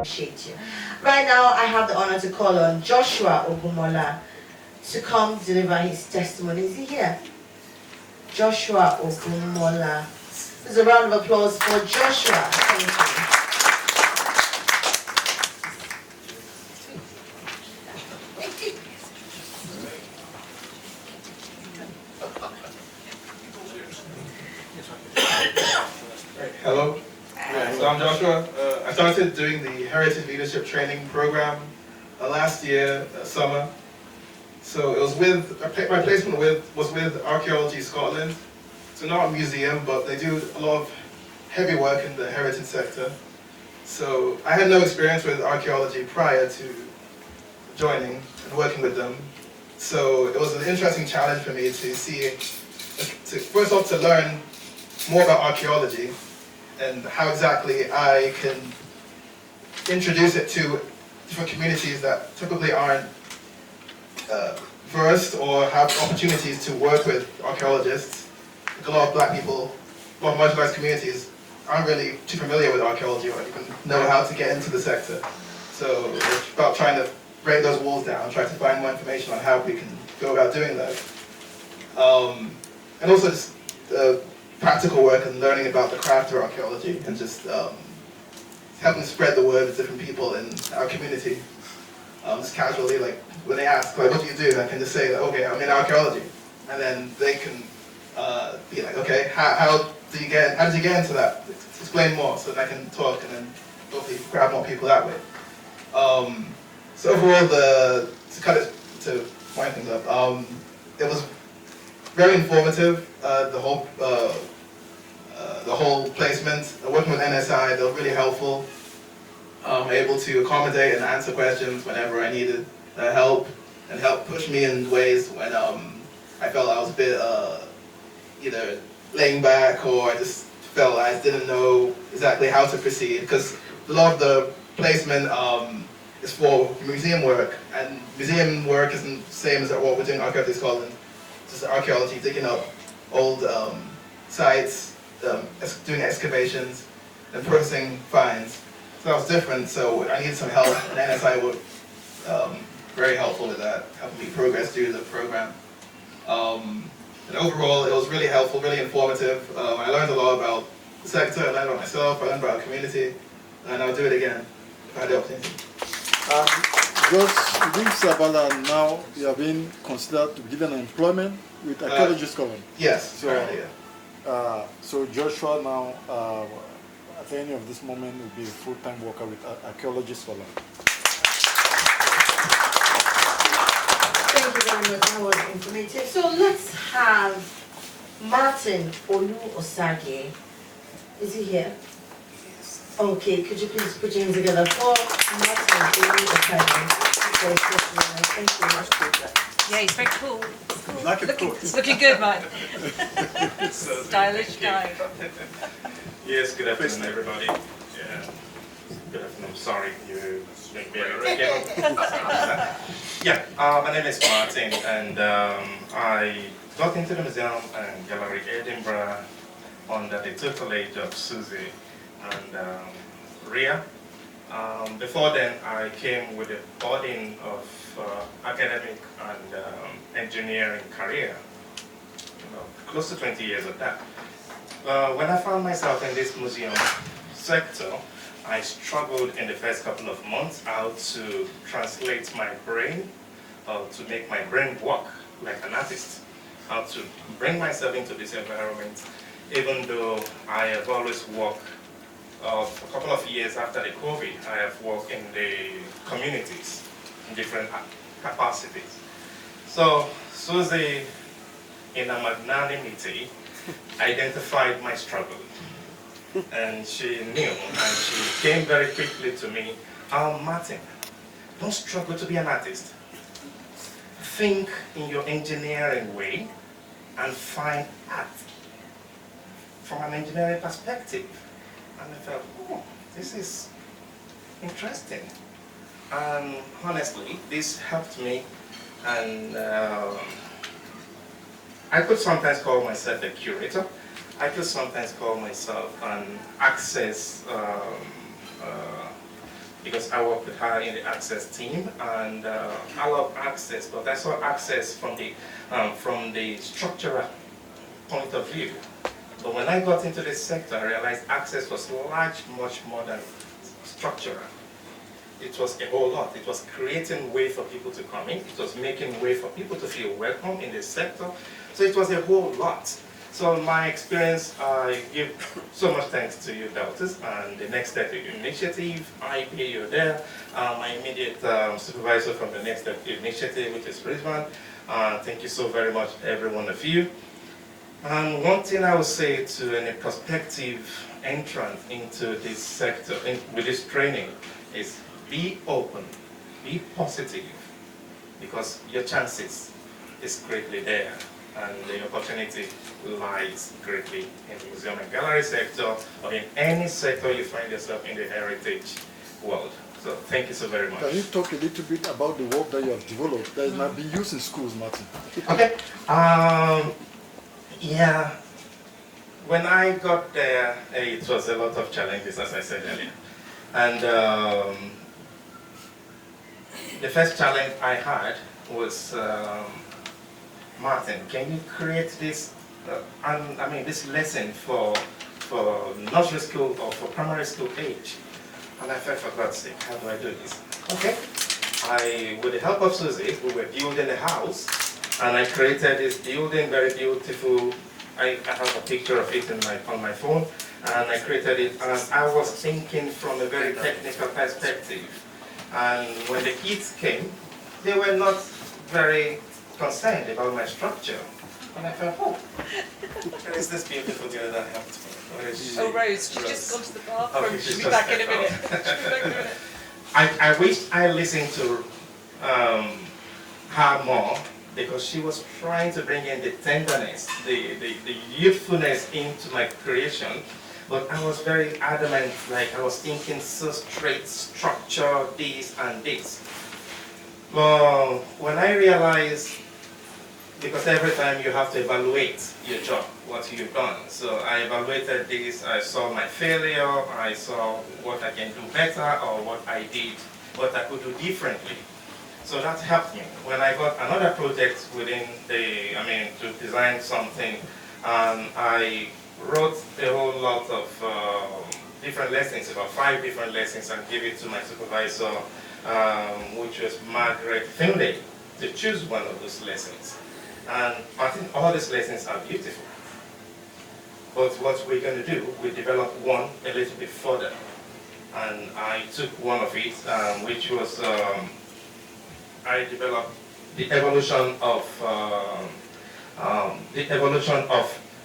Appreciate you. Right now, I have the honor to call on Joshua Ogumola to come deliver his testimony. Is he here? Joshua Ogumola. There's a round of applause for Joshua. Thank you. Hello. So I'm Joshua. I started doing the Heritage Leadership Training Program last year, summer. So it was my placement was with Archaeology Scotland. So not a museum, but they do a lot of heavy work in the heritage sector. So I had no experience with archaeology prior to joining and working with them. So it was an interesting challenge for me to see, first off, to learn more about archaeology and how exactly I can introduce it to different communities that typically aren't versed or have opportunities to work with archaeologists. Like a lot of black people, a lot of marginalized communities aren't really too familiar with archaeology or even know how to get into the sector. So it's about trying to break those walls down, try to find more information on how we can go about doing that. And also just practical work and learning about the craft of archaeology and just helping spread the word with different people in our community. Just casually, like when they ask, like, what do you do? I can just say, that, okay, I'm in archaeology, and then they can be like, okay, how did you get into that? Explain more, so that I can talk and then hopefully grab more people that way. So overall, to wind things up, it was very informative. The whole placement, working with NSI, they were really helpful. Able to accommodate and answer questions whenever I needed help, and help push me in ways when I felt I was a bit either laying back or I just felt I didn't know exactly how to proceed, because a lot of the placement is for museum work, and museum work isn't the same as what we're doing in Archaeology Scotland. It's just archaeology, digging up old sites, doing excavations, and processing finds. So that was different, so I needed some help, and NSI were very helpful with that, helping me progress through the program. And overall, it was really helpful, really informative. I learned a lot about the sector, I learned about myself, I learned about our community, and I'll do it again if I had the opportunity. Just this about that now you are being considered to be given employment with Archaeology Scotland. Yes, so, yeah. So Joshua now, at any of this moment, will be a full-time worker with Archaeology Scotland. Thank you very much. That was informative. So let's have Martin Olu Osage. Is he here? Okay, could you please put your hands together for Martin Olu Osage? Thank you. Yeah, he's very cool. He's like a cook. It's looking good, Mike. Stylish guy. Yes, good afternoon, everybody. Yeah, good afternoon. Sorry, you didn't be again. Yeah, my name is Martin, and I got into the Museum and Gallery Edinburgh under the tutelage of Susie and Ria. Before then, I came with a burden of academic and engineering career, close to 20 years of that. When I found myself in this museum sector, I struggled in the first couple of months how to translate my brain, to make my brain work like an artist, how to bring myself into this environment, even though I have always worked. A couple of years after the COVID, I have worked in the communities in different capacities. So Susie, in a magnanimity, identified my struggle, and she knew, and she came very quickly to me. Martin, don't struggle to be an artist. Think in your engineering way and find art from an engineering perspective. And I felt, oh, this is interesting. And honestly, this helped me, and I could sometimes call myself a curator. I could sometimes call myself an access because I work with her in the access team, and I love access, but I saw access from the structural point of view. But when I got into this sector, I realized access was much more than structural. It was a whole lot. It was creating way for people to come in. It was making way for people to feel welcome in this sector. So it was a whole lot. So my experience, I give so much thanks to you, doctors, and the Next Step Initiative. IP, you're there. My immediate supervisor from the Next Step Initiative, which is Brisbane. Thank you so very much, every one of you. And one thing I would say to any prospective entrant into this sector, with this training, is be open, be positive, because your chances is greatly there, and the opportunity lies greatly in the museum and gallery sector, or in any sector you find yourself in the heritage world. So thank you so very much. Can you talk a little bit about the work that you have developed that is not being used in schools, Martin? Okay. Yeah. When I got there, it was a lot of challenges, as I said earlier. And the first challenge I had was, Martin, can you create this, this lesson for nursery school or for primary school age? And I felt, for God's sake, how do I do this? Okay. With the help of Susie, we were building a house, and I created this building, very beautiful. I have a picture of it on my phone, and I created it, and I was thinking from a very technical perspective. And when the kids came, they were not very concerned about my structure. And I thought, oh, there is this beautiful girl that helped me. Where is she? Oh, Rose, she's just gone to the bathroom. Okay, She'll she's be just back in a stepped minute. out. She'll be back in a minute. I wish I listened to her more, because she was trying to bring in the tenderness, the youthfulness into my creation. But I was very adamant, like I was thinking so straight, structure, this and this. But when I realized, because every time you have to evaluate your job, what you've done. So I evaluated this, I saw my failure, I saw what I can do better, or what I did, what I could do differently. So that helped me. When I got another project to design something, I wrote a whole lot of different lessons, about 5 different lessons, and gave it to my supervisor, which was Margaret Finlay, to choose one of those lessons. And I think all these lessons are beautiful. But what we're going to do, we develop one a little bit further. And I took one of it, which was, I developed the evolution of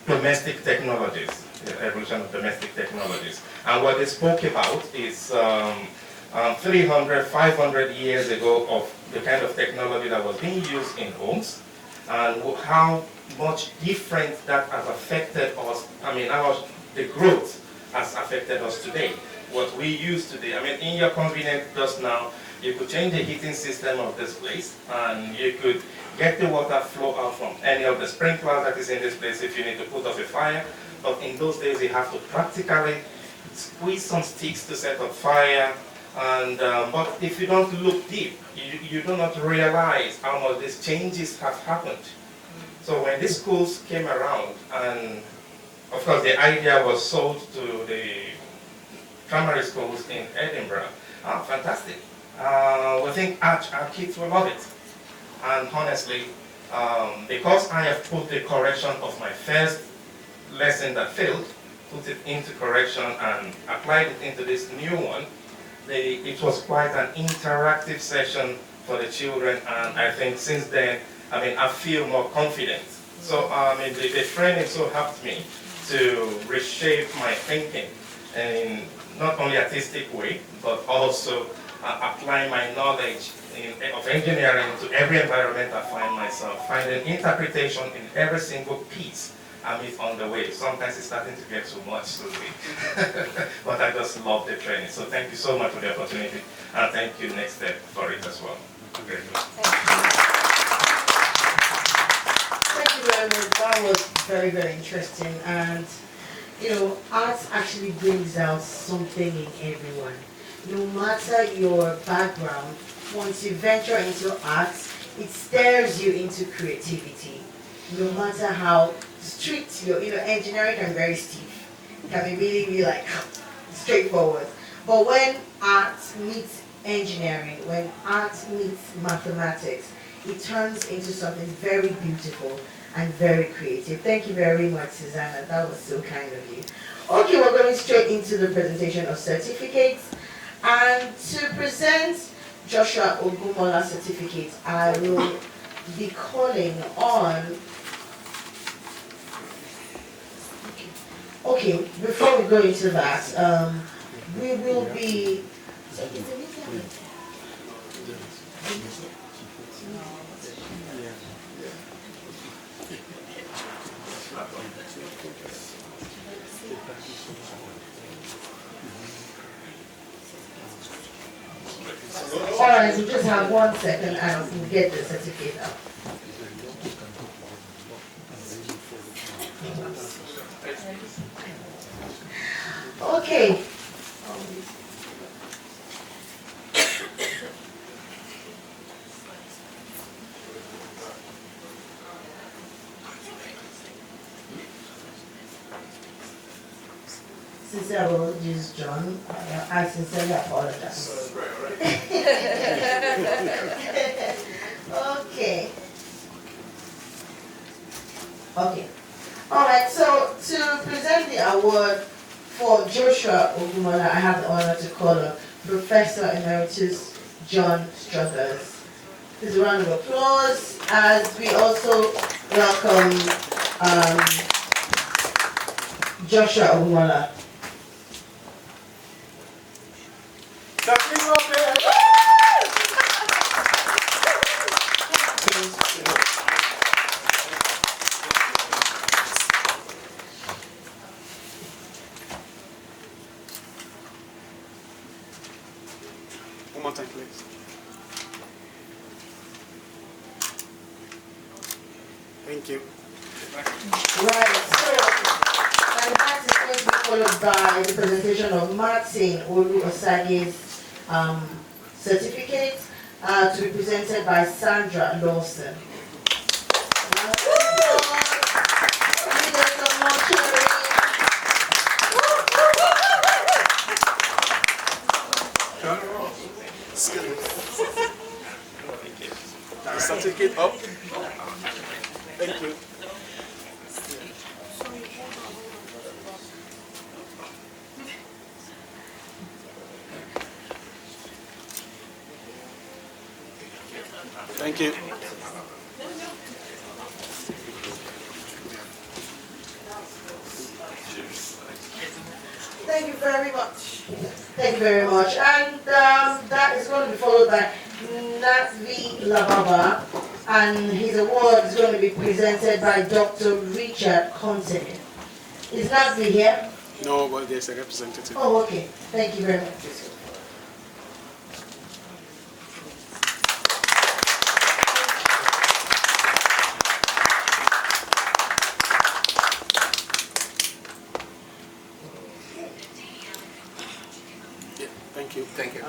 domestic technologies. The evolution of domestic technologies. And what they spoke about is 300, 500 years ago of the kind of technology that was being used in homes, and how much different that has affected us. How the growth has affected us today. What we use today, in your convenience just now, you could change the heating system of this place, and you could get the water flow out from any of the sprinklers that is in this place if you need to put off a fire. But in those days, you have to practically squeeze some sticks to set up fire. And but if you don't look deep, you do not realize how much these changes have happened. So when these schools came around, and of course the idea was sold to the primary schools in Edinburgh, fantastic. We think our kids will love it. And honestly, because I have put the correction of my first lesson that failed, put it into correction and applied it into this new one, it was quite an interactive session for the children, and I think since then, I feel more confident. So the training so helped me to reshape my thinking in not only artistic way, but also apply my knowledge of engineering to every environment I find myself, finding interpretation in every single piece I'm on the way. Sometimes it's starting to get too much slowly. But I just love the training. So thank you so much for the opportunity. And thank you, Next Step, for it as well. Very good. Thank you very much. That was very, very interesting. And, art actually brings out something in everyone. no matter your background, once you venture into arts, it stares you into creativity. No matter how strict engineering can be very stiff, can be really like straightforward. But when art meets engineering, when art meets mathematics, it turns into something very beautiful and very creative. Thank you very much, Susanna. That was so kind of you. Okay, we're going straight into the presentation of certificates. And to present Joshua Ogumola's certificate, I will be calling on... Okay, before we go into that, we will be... Alright, we just have 1 second and we'll get the certificate out. Okay. Sincerely apologies, John. I sincerely apologize. Okay. Okay. Alright, so to present the award for Joshua Ogumola, I have the honor to call on Professor Emeritus John Struthers. Please a round of applause as we also welcome Joshua Ogumola. One more time, please. Thank you. Right, so, and that is going to be followed by the presentation of Martin Olu Osage's certificate to be presented by Sandra Lawson. The certificate up. Thank you. Thank you. Thank you very much. Thank you very much. And that is going to be followed by Natvi Lababa, and his award is going to be presented by Dr. Richard Conte. Is Natvi here? No, but there's a representative. Oh, okay. Thank you very much. Yeah, thank you. Thank you.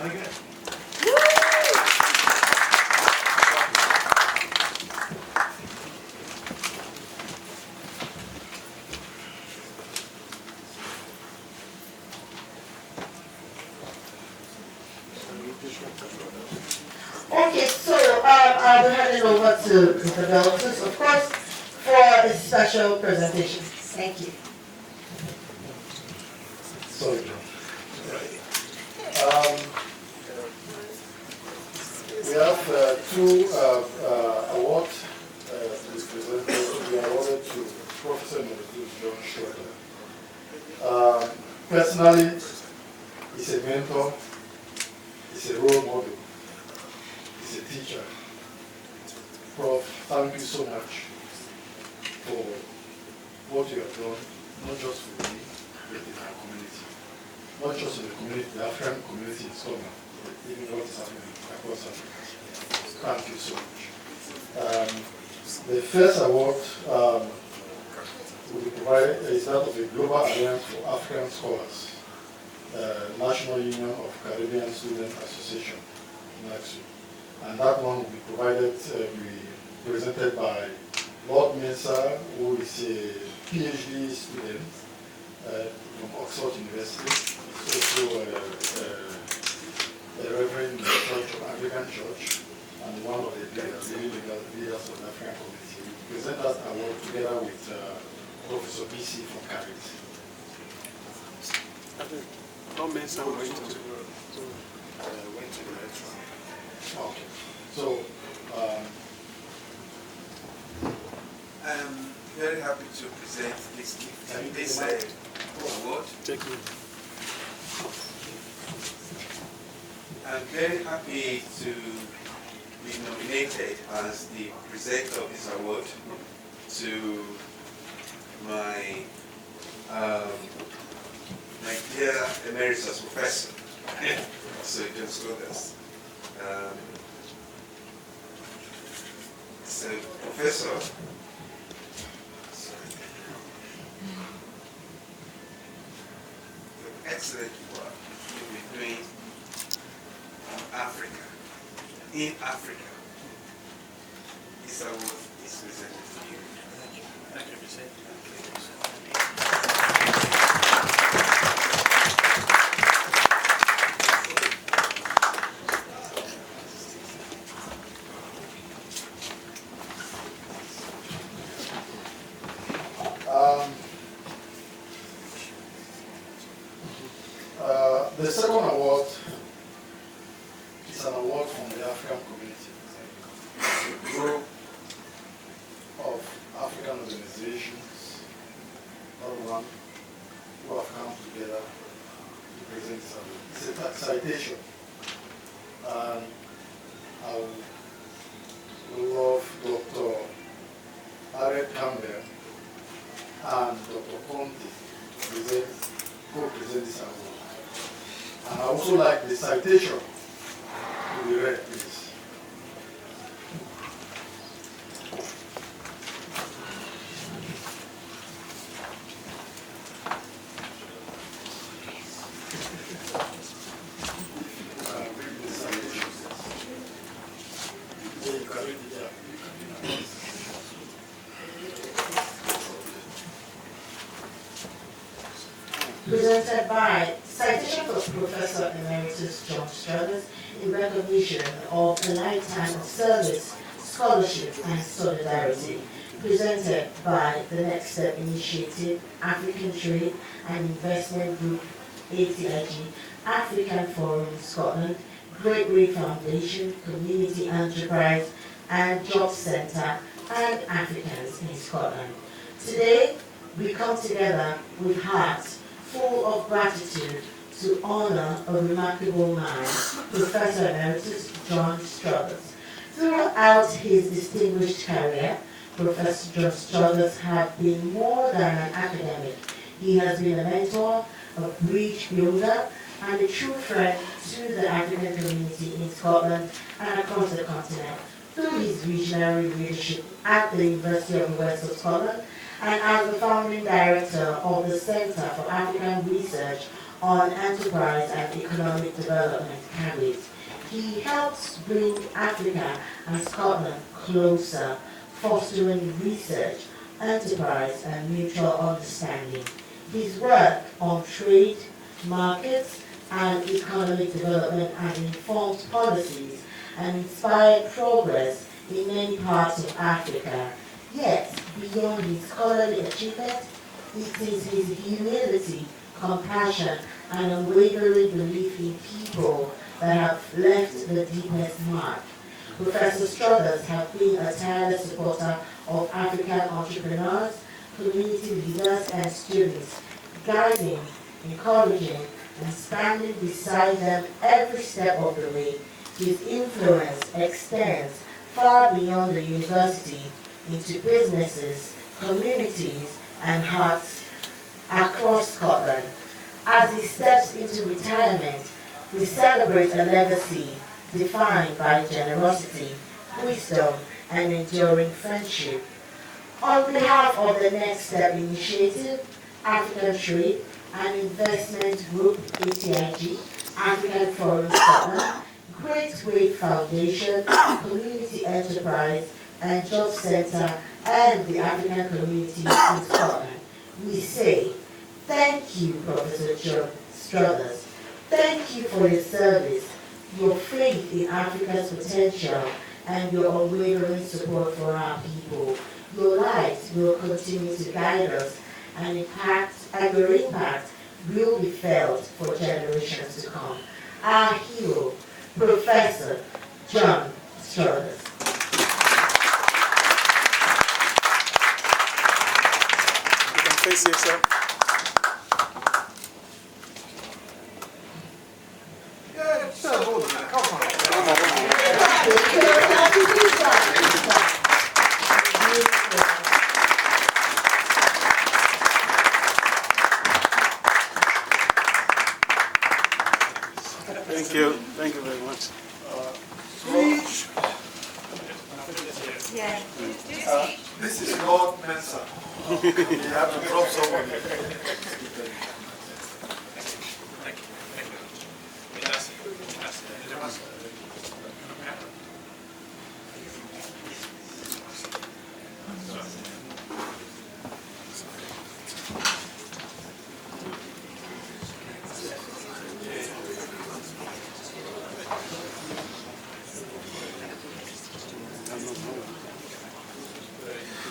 Okay, so I'll be handing over to Mr. Beltus, of course, for a special presentation. Thank you. Sorry, John. We have two awards to be presented. We are awarded to Professor Emeritus John Schroeder. Personally, he's a mentor, he's a role model, he's a teacher. Prof, thank you so much for what you have done, not just for me, but in our community. Not just in the community, the African community in Scotland, but even what is happening across Africa. Thank you so much. The first award will be provided is that of the Global Alliance for African Scholars. National Union of Caribbean Student Association, NACSU. And that one will be provided, presented by Lord Mensah, who is a PhD student from Oxford University. He's also a reverend in the Church of Anglican Church and one of the leaders of the African community. We present that award together with Professor BC from Caribbean. Lord Mensah went to the next one. Okay. So, I'm very happy to present this gift, this award. Thank you. I'm very happy to be nominated as the presenter of this award to my dear emeritus professor, Sir John Scholars. So, professor, excellent work you've been doing on Africa, in Africa. This award is presented to you. Thank you, Mr. The second award is an award from the African community. It's a group of African organizations, all one, who have come together to present this award. It's a citation. And I would love Dr. Harriet Campbell and Dr. Conte to co-present this award. And I also like the citation to be read, please. Read the citation. Yeah, you can read it, yeah. Presented by citation for Professor Emeritus John Struthers in recognition of a lifetime of service, scholarship, and solidarity. Presented by the Next Step Initiative, African Trade and Investment Group, ATIG, African Forum Scotland, Great Way Foundation, Community Enterprise and Job Centre, and Africans in Scotland. Today, we come together with hearts full of gratitude to honor a remarkable man, Professor Emeritus John Struthers. Throughout his distinguished career, Professor John Struthers has been more than an academic. He has been a mentor, a bridge builder, and a true friend to the African community in Scotland and across the continent. Through his visionary leadership at the University of the West of Scotland, and as the founding director of the Centre for African Research on Enterprise and Economic Development, CARIT, he helps bring Africa and Scotland closer, fostering research, enterprise, and mutual understanding. His work on trade, markets, and economic development has informed policies and inspired progress in many parts of Africa. Yet, beyond his scholarly achievement, it is his humility, compassion, and unwavering belief in people that have left the deepest mark. Professor Struthers has been a tireless supporter of African entrepreneurs, community leaders, and students, guiding, encouraging, and standing beside them every step of the way. His influence extends far beyond the university into businesses, communities, and hearts across Scotland. As he steps into retirement, we celebrate a legacy defined by generosity, wisdom, and enduring friendship. On behalf of the Next Step Initiative, African Trade, and Investment Group, ATIG, African Forum Scotland, Great Wave Foundation, Community Enterprise, and Job Centre, and the African community in Scotland. We say, thank you, Professor John Struthers. Thank you for your service, your faith in Africa's potential, and your unwavering support for our people. Your light will continue to guide us, and your impact will be felt for generations to come. Our hero, Professor John Struthers. You can face yourself. Yeah, so hold on. Come on. Thank you. Thank you very much. Speech. Yeah. This is Lord Mensa. You have to drop someone.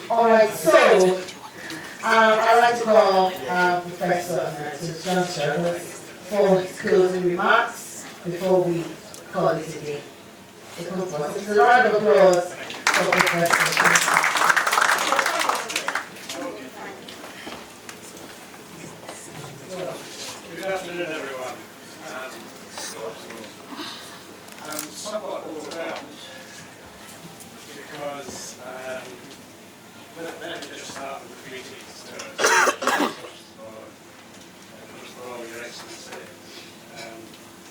All right, so I'd like to call Professor Emeritus John Struthers for his closing remarks before we call it a day. It's a round of applause for Professor. Good afternoon, everyone. I'm somewhat overwhelmed because let me just start with the greetings to first of all, Your Excellency,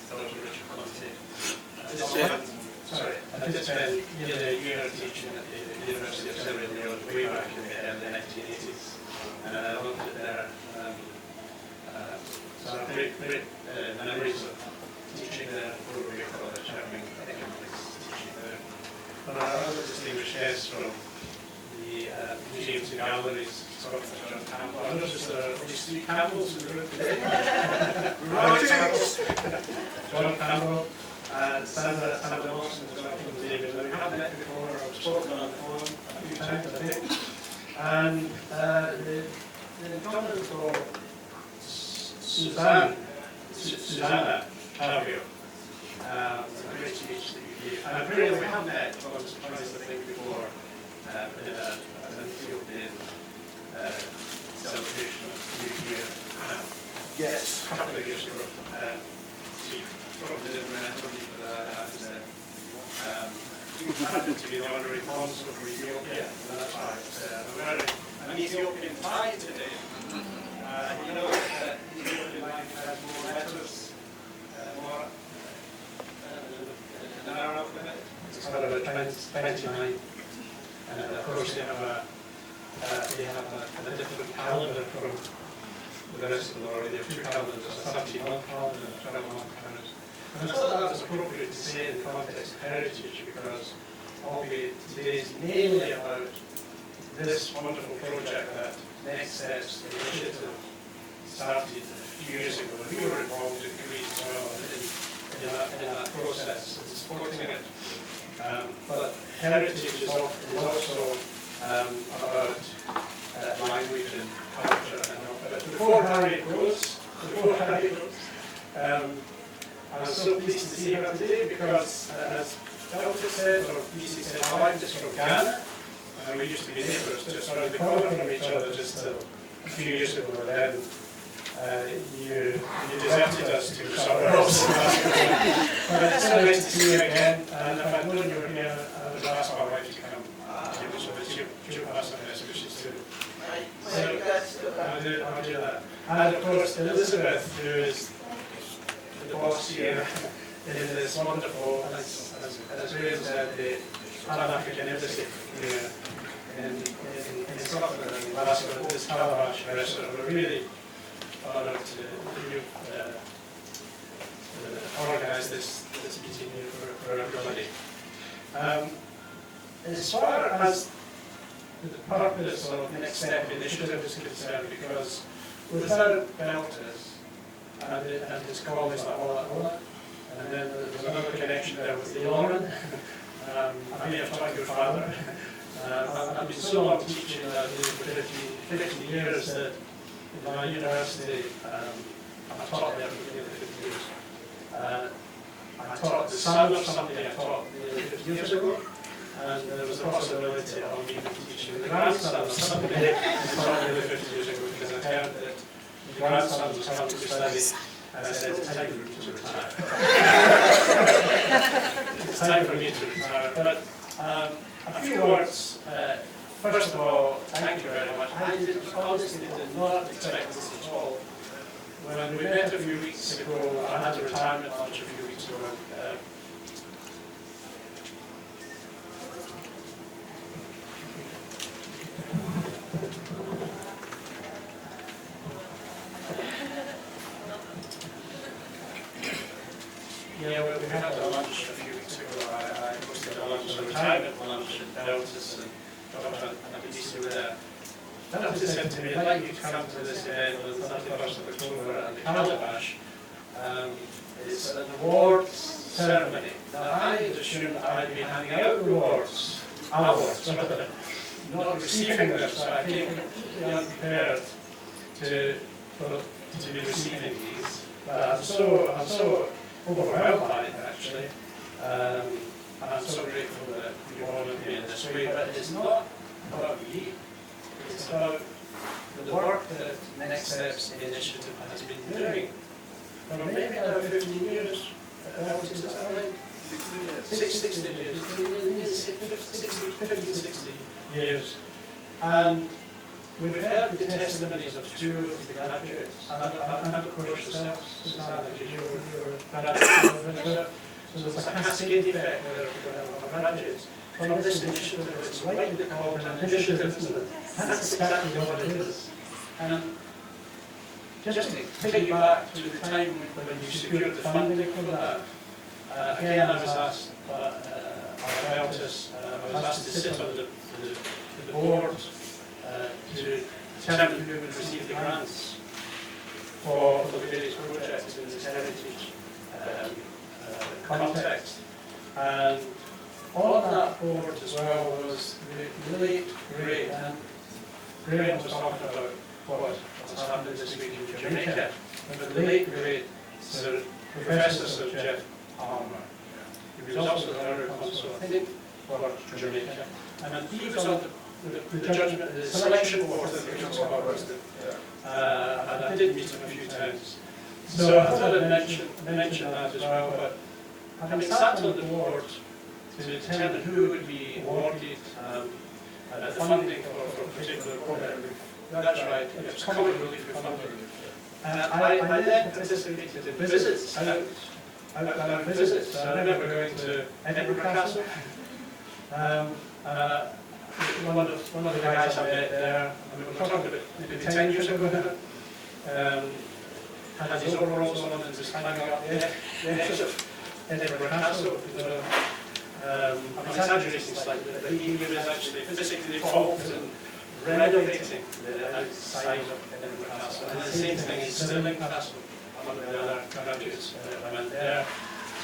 Dr. Richard Conte. I did spend nearly a year teaching at the University of Sierra Leone way back in the early 1980s, and I loved it there. So I have great memories of teaching there at Broadway College, having economics teaching there. But our other distinguished guests from the museums and galleries, Dr. John Campbell. I noticed there are at least 3 Campbells in the room today. John Campbell, Sandra Lawson, as well from David. Now, we haven't met before, I've spoken on the phone a few times, I think. And the gentleman called Susanna Carvio. A great speech that you gave. And really, we haven't met, but I was surprised, I think, before in an Ethiopian celebration of New Year. Yes. A couple of years ago. She probably didn't remember me, but I was there. I happened to be the honorary consul for Ethiopia, and that's why I'm wearing an Ethiopian tie today. You know that Ethiopian language has more letters, more in our alphabet. It's got about 29. And of course they have a different calendar from the rest of the world. They have 2 calendars, a 13-month calendar and a 12-month calendar. And I thought that was appropriate to say in the context of heritage, because albeit today is mainly about this wonderful project that Next Steps, the initiative, started a few years ago. We were involved in Greece as well in that process and supporting it. But heritage is also about language and culture and all. But before Harriet goes, I'm so pleased to see her today because, as Delta said, or BC said, I'm just from Ghana. We used to be neighbours, just around the corner from each other just a few years ago. Then you deserted us to somewhere else. But it's so nice to see you again. And if I'd known you were here, I would ask my wife to come. She'll pass on best wishes too. So I'll do that. And of course, Elizabeth, who is the boss here in this wonderful, as Graham said, the Pan-African Embassy here in Scotland and Glasgow, this Calabash restaurant. We're really honour to organise this meeting here for everybody. As far as the purpose of the Next Step initiative is concerned, because without Belters and his colleagues like Ola, and then there's another connection there with the Lauren, I may have talked to your father. I've been so long teaching that for 50 years that in my university, I taught there for nearly 50 years. I taught the son of somebody I taught nearly 50 years ago, and there was a possibility of me teaching the grandson of somebody I taught nearly 50 years ago, because I heard that the grandson was coming to study, and I said, it's time for me to retire. It's time for me to retire. But a few words. First of all, thank you very much. I honestly did not expect this at all. When we met a few weeks ago, I had a retirement lunch a few weeks ago. Yeah, we had a lunch a few weeks ago. I hosted a lunch, a retirement lunch at Deltas, and Lisa were there. Delta said to me, I'd like you to come to this event on the 31st of October at the Calabash. It's an awards ceremony. Now, I had assumed I'd be handing out awards, rather, not receiving them, so I came completely unprepared to be receiving these. But I'm so overwhelmed by it, actually. I'm so grateful that you honoured me in this way, but it's not about me. It's about the work that Next Steps Initiative has been doing for maybe now 15 years. Is that right? 60 years. 50, 60 years. And we've heard the testimonies of two of the graduates, and of course yourself, Susanna, you were graduates. So there's a cascade effect there of graduates. From this initiative, it's rightly called an initiative, isn't it? That's exactly what it is. And just to take you back to the time when you secured the funding for that, again, I was asked by Beltis, I was asked to sit on the board to determine who would receive the grants for the various projects in this heritage context. And on that board as well was the late great, and Graham was talking about what has happened this week in Jamaica, and the late great Sir Professor Sir Jeff Palmer. He was also the Honourary Consul, I think, for Jamaica. And he was on the judgment, the selection board that the King's Court was and I did meet him a few times. So I thought I'd mention that as well, but having sat on the board to determine who would be awarded the funding for a particular program. That's right, it's comic relief funding. I then participated in visits, outbound visits. So I remember going to Edinburgh Castle. One of the guys I met there, and we were talking about maybe 10 years ago now, had his overalls on and was climbing up the edge of Edinburgh Castle. I'm exaggerating slightly, but he was actually physically involved in renovating the outside of Edinburgh Castle. And the same thing in Stirling Castle, one of the other graduates went there.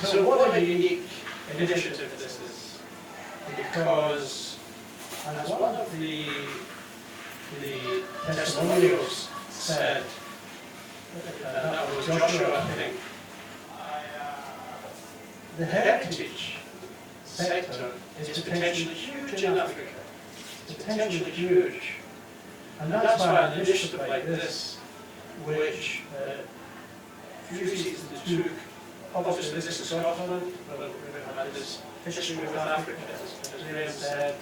So what a unique initiative this is, because as one of the testimonials said, that was Joshua, I think, the heritage sector is potentially huge in Africa. It's potentially huge. And that's why an initiative like this, which fuses the two, obviously this is Scotland, but we've had this history with Africa, as Graham said,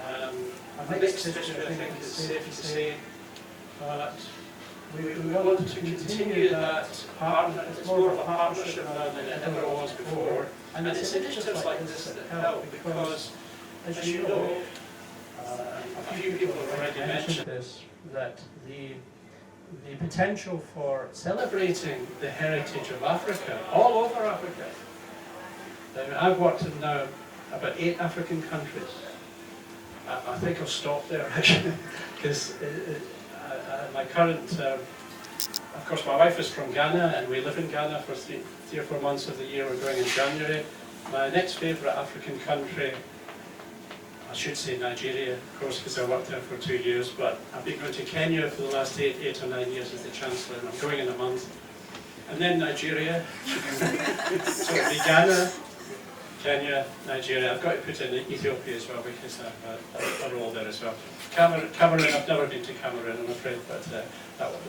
a mixed history, I think is safe to say, but we want to continue that partnership. It's more of a partnership now than it ever was before. And it's initiatives like this that help, because, as you know, a few people have already mentioned this, that the the potential for celebrating the heritage of Africa, all over Africa. I've worked in now about 8 African countries. I think I'll stop there actually, because my current, of course my wife is from Ghana and we live in Ghana for 3 or 4 months of the year. We're going in January. My next favourite African country, I should say Nigeria, of course, because I worked there for 2 years, but I've been going to Kenya for the last 8 or 9 years as the Chancellor, and I'm going in a month. And then Nigeria, so it'll be Ghana, Kenya, Nigeria. I've got to put in Ethiopia as well because I have a role there as well. Cameroon, I've never been to Cameroon, I'm afraid, but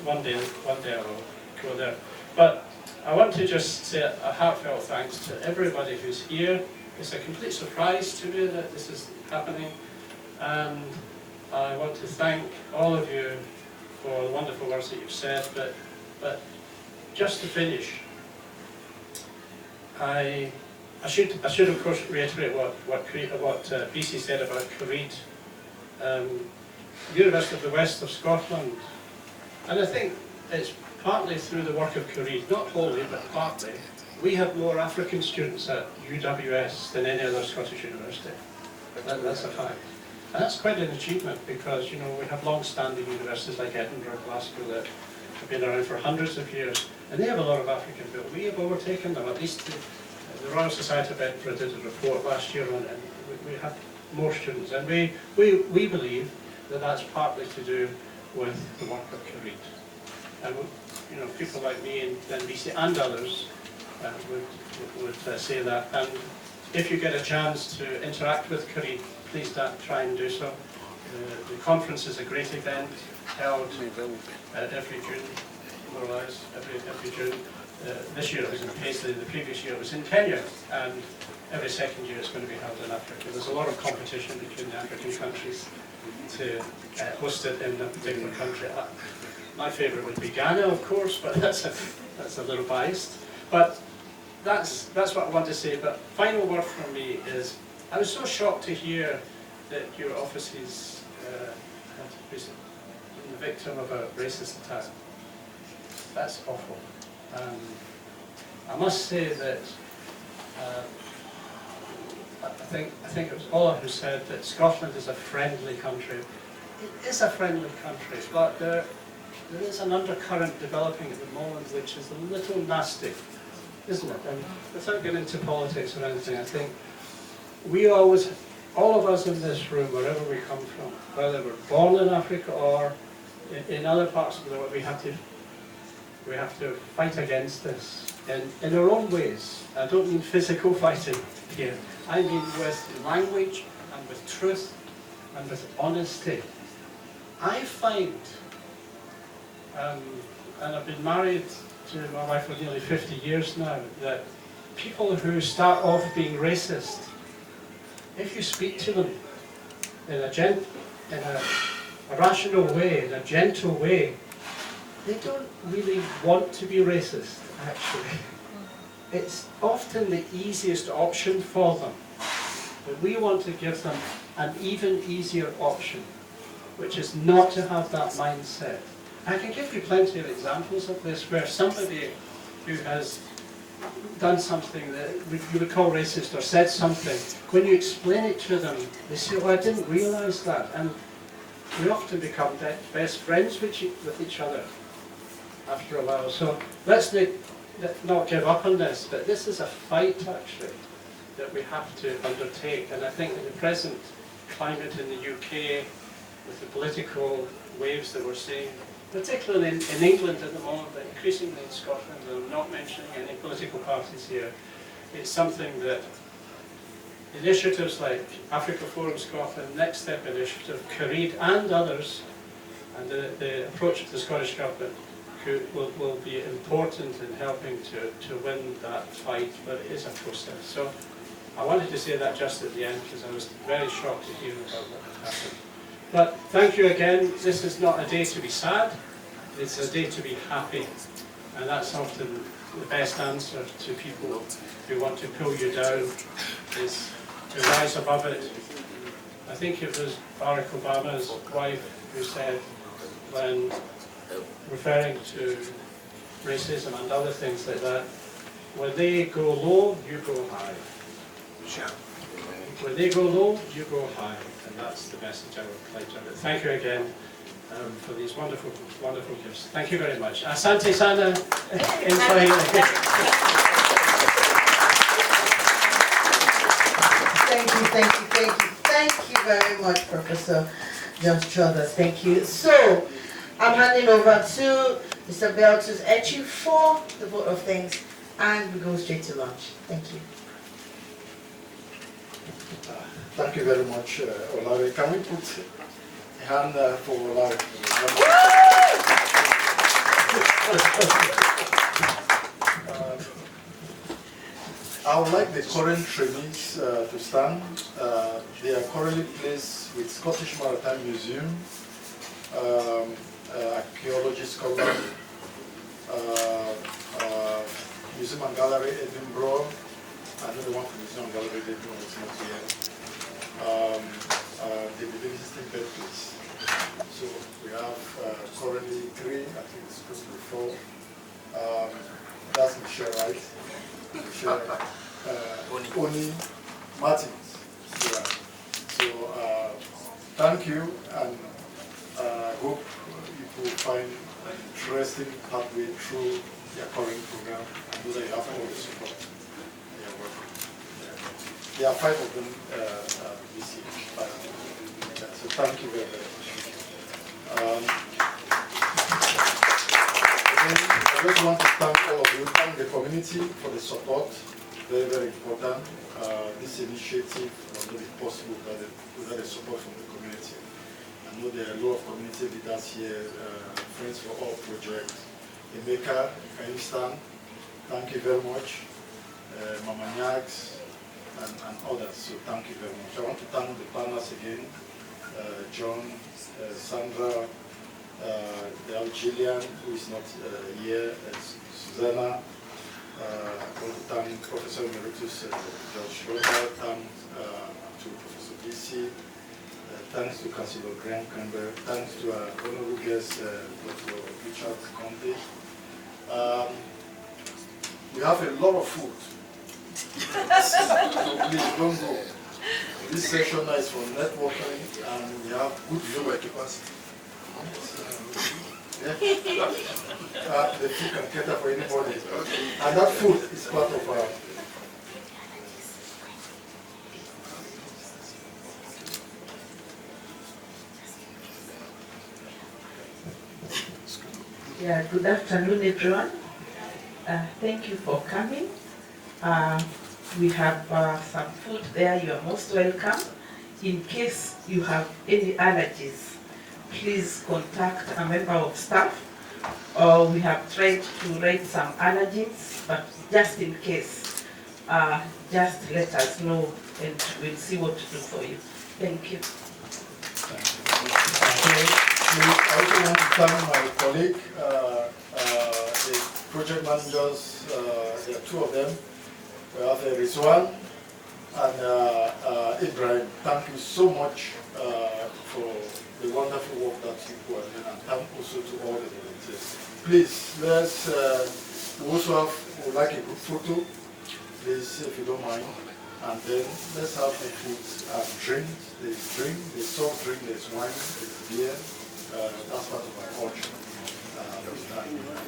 one day I will go there. But I want to just say a heartfelt thanks to everybody who's here. It's a complete surprise to me that this is happening, and I want to thank all of you for the wonderful words that you've said. But just to finish, I should of course reiterate what BC said about Creed, University of the West of Scotland, and I think it's partly through the work of Creed, not wholly but partly. We have more African students at UWS than any other Scottish university. That's a fact. And that's quite an achievement because, you know, we have long-standing universities like Edinburgh, Glasgow that have been around for hundreds of years, and they have a lot of African, but we have overtaken them. At least the Royal Society of Edinburgh did a report last year on it, and we have more students. And we believe that that's partly to do with the work of Creed. And you know, people like me and BC and others would say that. And if you get a chance to interact with Creed, please try and do so. The conference is a great event held every June, more or less, every June. This year it was in Paisley, the previous year it was in Kenya, and every second year it's going to be held in Africa. There's a lot of competition between the African countries to host it in a particular country. My favourite would be Ghana, of course, but that's a little biased. But that's what I want to say. But final word from me is, I was so shocked to hear that your offices had been the victim of a racist attack. That's awful. I must say that I think it was Ola who said that Scotland is a friendly country. It is a friendly country, but there is an undercurrent developing at the moment which is a little nasty, isn't it? And without getting into politics or anything, I think we always, all of us in this room, wherever we come from, whether we're born in Africa or in other parts of the world, we have to fight against this in our own ways. I don't mean physical fighting here. I mean with language and with truth and with honesty. I find, and I've been married to my wife for nearly 50 years now, that people who start off being racist, if you speak to them in a rational way, in a gentle way, they don't really want to be racist, actually. It's often the easiest option for them. But we want to give them an even easier option, which is not to have that mindset. I can give you plenty of examples of this where somebody who has done something that you would call racist or said something, when you explain it to them, they say, oh, I didn't realise that. And we often become best friends with each other after a while. So let's not give up on this, but this is a fight actually that we have to undertake. And I think in the present climate in the UK, with the political waves that we're seeing, particularly in England at the moment, but increasingly in Scotland, and I'm not mentioning any political parties here, it's something that initiatives like Africa Forum Scotland, Next Step Initiative, Creed and others, and the approach of the Scottish Government will be important in helping to win that fight, but it is a process. So I wanted to say that just at the end because I was very shocked to hear about what had happened. But thank you again. This is not a day to be sad, it's a day to be happy. And that's often the best answer to people who want to pull you down, is to rise above it. I think it was Barack Obama's wife who said when referring to racism and other things like that, when they go low, you go high. When they go low, you go high, and that's the message I would like to have. Thank you again for these wonderful, wonderful gifts. Thank you very much. Asante sana in Swahili. Thank you very much, Professor Josh Childers. Thank you. So, I'm handing over to Mr. Beltus Echi for the vote of thanks, and we go straight to lunch. Thank you. Thank you very much, Olari. Can we put a hand for Olari? I would like the current trainees to stand. They are currently placed with Scottish Maritime Museum, Archaeology Scotland, Museum and Gallery Edinburgh. I know the one from Museum and Gallery Edinburgh is not here. The existing birthplace. So we have currently 3, I think it's supposed to be 4. That's Michelle, right? Michelle, Oni Martins. Yeah. So thank you, and hope you will find an interesting pathway through your current program, and know that you have all the support. Yeah, welcome. Yeah. There are 5 of them this year. So thank you very, very much. Again, I just want to thank all of you, thank the community for the support. Very, very important. This initiative was not possible without the support from the community. I know there are a lot of community leaders here, Friends for All project, Emeka, Einstein, thank you very much, Mama Nyags, and others, so thank you very much. I want to thank the partners again, John, Sandra, Gillian, who is not here, Susanna. I want to thank Professor Emeritus George Schroeder, thanks to Professor DC, thanks to Councillor Graham Campbell, thanks to our honorable guest, Dr. Richard Conte. We have a lot of food. So please don't go. This session is for networking, and we have good food. Yeah. The food can cater for anybody. And that food is part of our... Yeah, good afternoon, everyone. Thank you for coming. We have some food there. You are most welcome. In case you have any allergies, please contact a member of staff. We have tried to write some allergens, but just in case, just let us know and we'll see what to do for you. Thank you. I also want to thank my colleague, the project managers. There are 2 of them. We have Rizwan and Ibrahim. Thank you so much for the wonderful work that you are doing, and thank also to all the volunteers. Please, let's we also have, would like a group photo, please, if you don't mind. And then let's have the food and drinks. There's soft drink, there's wine, there's beer. That's part of our culture.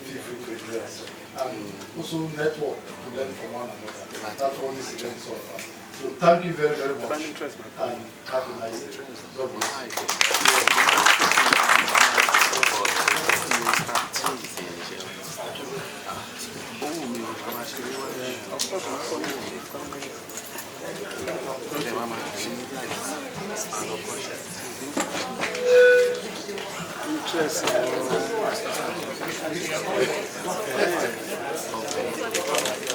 Feel free to address. And also network to learn from one another. That's what this event is all about. So thank you very, very much. And have a nice day. God bless you.